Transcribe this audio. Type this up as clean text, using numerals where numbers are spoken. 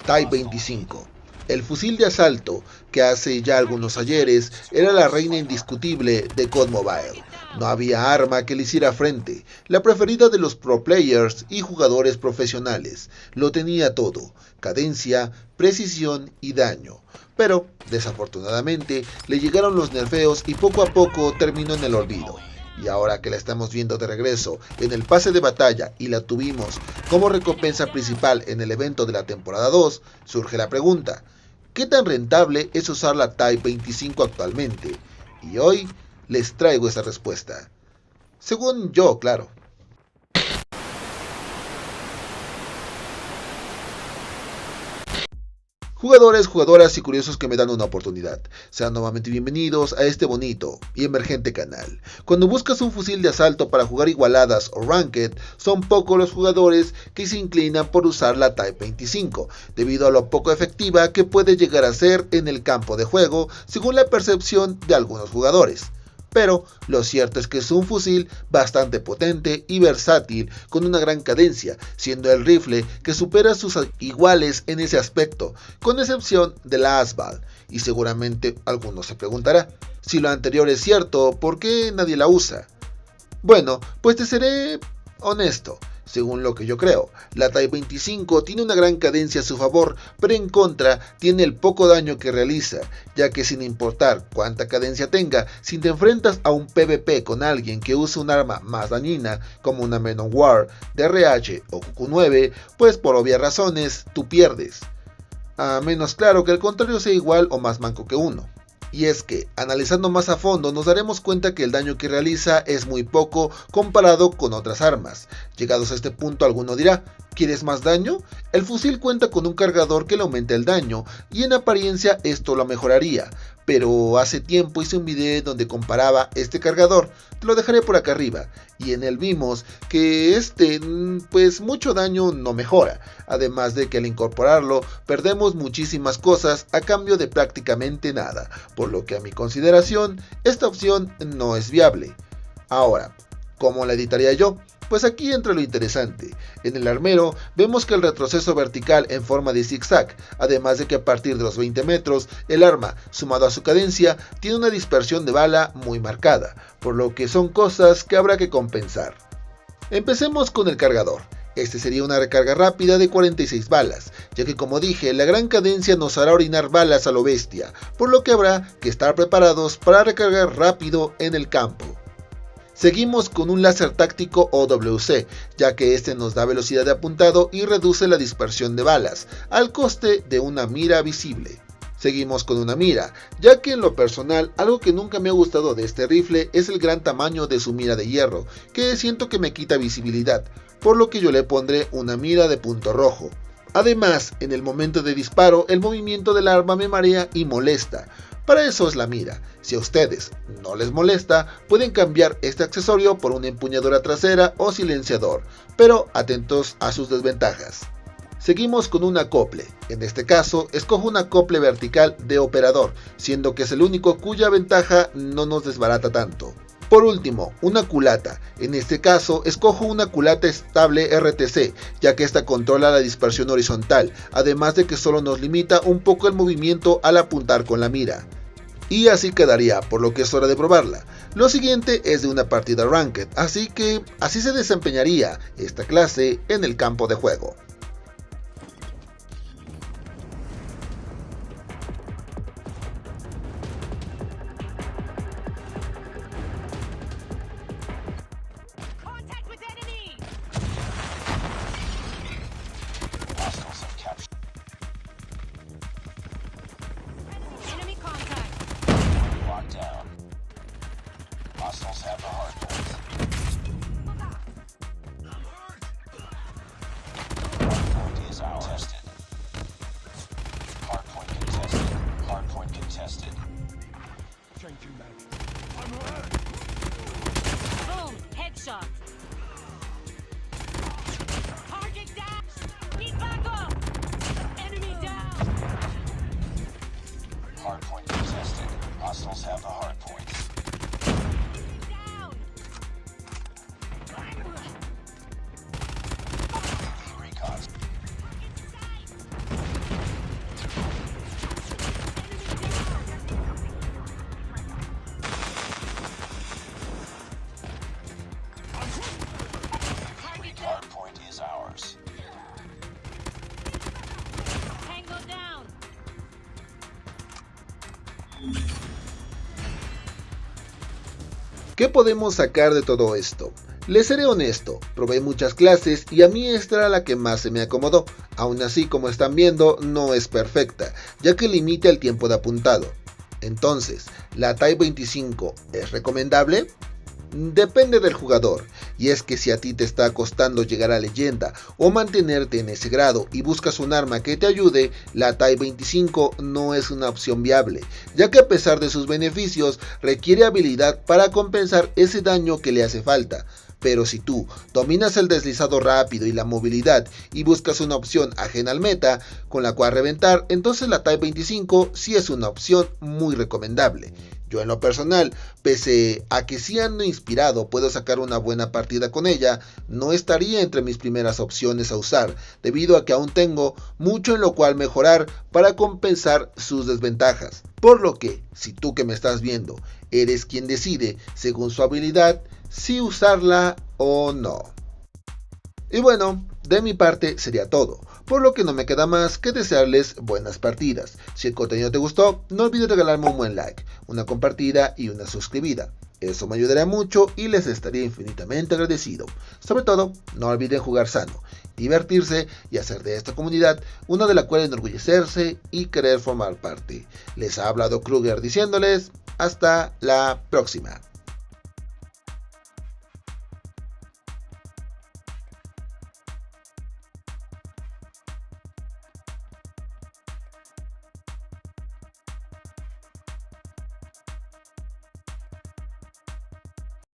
Type 25. El fusil de asalto, que hace ya algunos ayeres era la reina indiscutible de COD Mobile. No había arma que le hiciera frente, la preferida de los pro players y jugadores profesionales. Lo tenía todo: cadencia, precisión y daño. Pero, desafortunadamente, le llegaron los nerfeos y poco a poco terminó en el olvido. Y ahora que la estamos viendo de regreso en el pase de batalla y la tuvimos como recompensa principal en el evento de la temporada 2, surge la pregunta: ¿qué tan rentable es usar la Type 25 actualmente? Y hoy les traigo esa respuesta. Según yo, claro. Jugadores, jugadoras y curiosos que me dan una oportunidad, sean nuevamente bienvenidos a este bonito y emergente canal. Cuando buscas un fusil de asalto para jugar igualadas o ranked, son pocos los jugadores que se inclinan por usar la Type 25, debido a lo poco efectiva que puede llegar a ser en el campo de juego, según la percepción de algunos jugadores. Pero lo cierto es que es un fusil bastante potente y versátil, con una gran cadencia, siendo el rifle que supera a sus iguales en ese aspecto, con excepción de la Asval. Y seguramente alguno se preguntará: si lo anterior es cierto, ¿por qué nadie la usa? Bueno, pues te seré honesto. Según lo que yo creo, la Type 25 tiene una gran cadencia a su favor, pero en contra tiene el poco daño que realiza, ya que sin importar cuánta cadencia tenga, si te enfrentas a un PvP con alguien que usa un arma más dañina, como una Manowar, DRH o QQ9, pues por obvias razones, tú pierdes. A menos claro que el contrario sea igual o más manco que uno. Y es que, analizando más a fondo, nos daremos cuenta que el daño que realiza es muy poco comparado con otras armas. Llegados a este punto, alguno dirá: ¿quieres más daño? El fusil cuenta con un cargador que le aumenta el daño, y en apariencia esto lo mejoraría. Pero hace tiempo hice un video donde comparaba este cargador, te lo dejaré por acá arriba, y en él vimos que pues mucho daño no mejora, además de que al incorporarlo perdemos muchísimas cosas a cambio de prácticamente nada, por lo que a mi consideración esta opción no es viable. Ahora, ¿cómo la editaría yo? Pues aquí entra lo interesante. En el armero vemos que el retroceso vertical en forma de zigzag, además de que a partir de los 20 metros, el arma, sumado a su cadencia, tiene una dispersión de bala muy marcada, por lo que son cosas que habrá que compensar. Empecemos con el cargador. Este sería una recarga rápida de 46 balas, ya que como dije, la gran cadencia nos hará orinar balas a lo bestia, por lo que habrá que estar preparados para recargar rápido en el campo. Seguimos con un láser táctico OWC, ya que este nos da velocidad de apuntado y reduce la dispersión de balas, al coste de una mira visible. Seguimos con una mira, ya que en lo personal algo que nunca me ha gustado de este rifle es el gran tamaño de su mira de hierro, que siento que me quita visibilidad, por lo que yo le pondré una mira de punto rojo. Además, en el momento de disparo, el movimiento del arma me marea y molesta. Para eso es la mira. Si a ustedes no les molesta, pueden cambiar este accesorio por una empuñadura trasera o silenciador, pero atentos a sus desventajas. Seguimos con un acople. En este caso, escojo un acople vertical de operador, siendo que es el único cuya ventaja no nos desbarata tanto. Por último, una culata. En este caso, escojo una culata estable RTC, ya que esta controla la dispersión horizontal, además de que solo nos limita un poco el movimiento al apuntar con la mira. Y así quedaría, por lo que es hora de probarla. Lo siguiente es de una partida ranked, así que así se desempeñaría esta clase en el campo de juego. Boom! Headshot! Target down! Need backup! Enemy down! Hardpoint contested. Hostiles have the hardpoint. Down! Recons. ¿Qué podemos sacar de todo esto? Les seré honesto, probé muchas clases y a mí esta era la que más se me acomodó. Aún así, como están viendo, no es perfecta, ya que limita el tiempo de apuntado. Entonces, ¿la Type 25 es recomendable? Depende del jugador, y es que si a ti te está costando llegar a leyenda o mantenerte en ese grado y buscas un arma que te ayude, la Type 25 no es una opción viable, ya que a pesar de sus beneficios requiere habilidad para compensar ese daño que le hace falta. Pero si tú dominas el deslizado rápido y la movilidad y buscas una opción ajena al meta con la cual reventar, entonces la Type 25 sí es una opción muy recomendable. Yo en lo personal, pese a que sí ando inspirado, puedo sacar una buena partida con ella, no estaría entre mis primeras opciones a usar, debido a que aún tengo mucho en lo cual mejorar para compensar sus desventajas. Por lo que, si tú que me estás viendo, eres quien decide, según su habilidad, si usarla o no. Y bueno, de mi parte sería todo, por lo que no me queda más que desearles buenas partidas. Si el contenido te gustó, no olvides regalarme un buen like, una compartida y una suscribida. Eso me ayudaría mucho y les estaría infinitamente agradecido. Sobre todo, no olviden jugar sano, divertirse y hacer de esta comunidad una de la cual enorgullecerse y querer formar parte. Les ha hablado Kruger diciéndoles hasta la próxima.